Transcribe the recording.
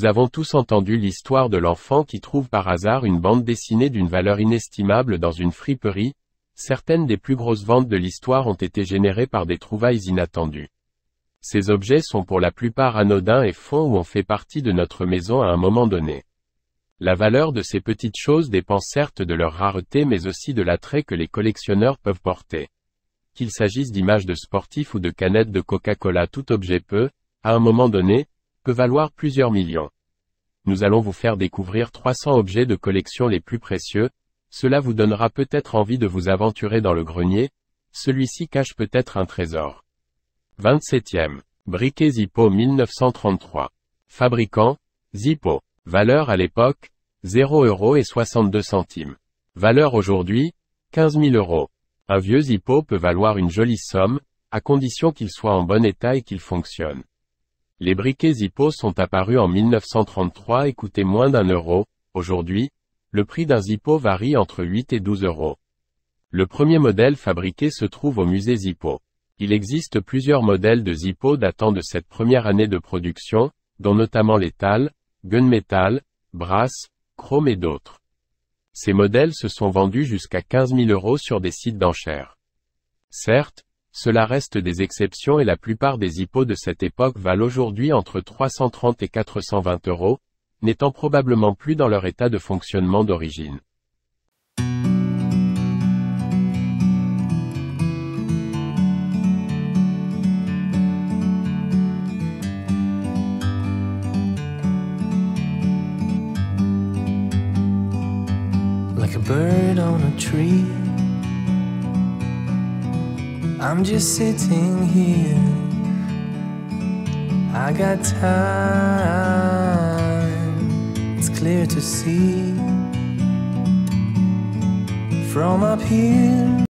Nous avons tous entendu l'histoire de l'enfant qui trouve par hasard une bande dessinée d'une valeur inestimable dans une friperie. Certaines des plus grosses ventes de l'histoire ont été générées par des trouvailles inattendues. Ces objets sont pour la plupart anodins et font ou ont fait partie de notre maison à un moment donné. La valeur de ces petites choses dépend certes de leur rareté mais aussi de l'attrait que les collectionneurs peuvent porter. Qu'il s'agisse d'images de sportifs ou de canettes de Coca-Cola, tout objet peut, à un moment donné, peut valoir plusieurs millions. Nous allons vous faire découvrir 300 objets de collection les plus précieux. Cela vous donnera peut-être envie de vous aventurer dans le grenier. Celui-ci cache peut-être un trésor. 27e. Briquet Zippo 1933. Fabricant, Zippo. Valeur à l'époque, 0,62 €. Valeur aujourd'hui, 15 000 €. Un vieux Zippo peut valoir une jolie somme, à condition qu'il soit en bon état et qu'il fonctionne. Les briquets Zippo sont apparus en 1933 et coûtaient moins d'1 €. Aujourd'hui, le prix d'un Zippo varie entre 8 et 12 €. Le premier modèle fabriqué se trouve au musée Zippo. Il existe plusieurs modèles de Zippo datant de cette première année de production, dont notamment les Tal, Gunmetal, Brass, Chrome et d'autres. Ces modèles se sont vendus jusqu'à 15 000 € sur des sites d'enchères. Certes, cela reste des exceptions et la plupart des Zippos de cette époque valent aujourd'hui entre 330 et 420 €, n'étant probablement plus dans leur état de fonctionnement d'origine. Like a bird on a tree, I'm just sitting here. I got time, it's clear to see from up here.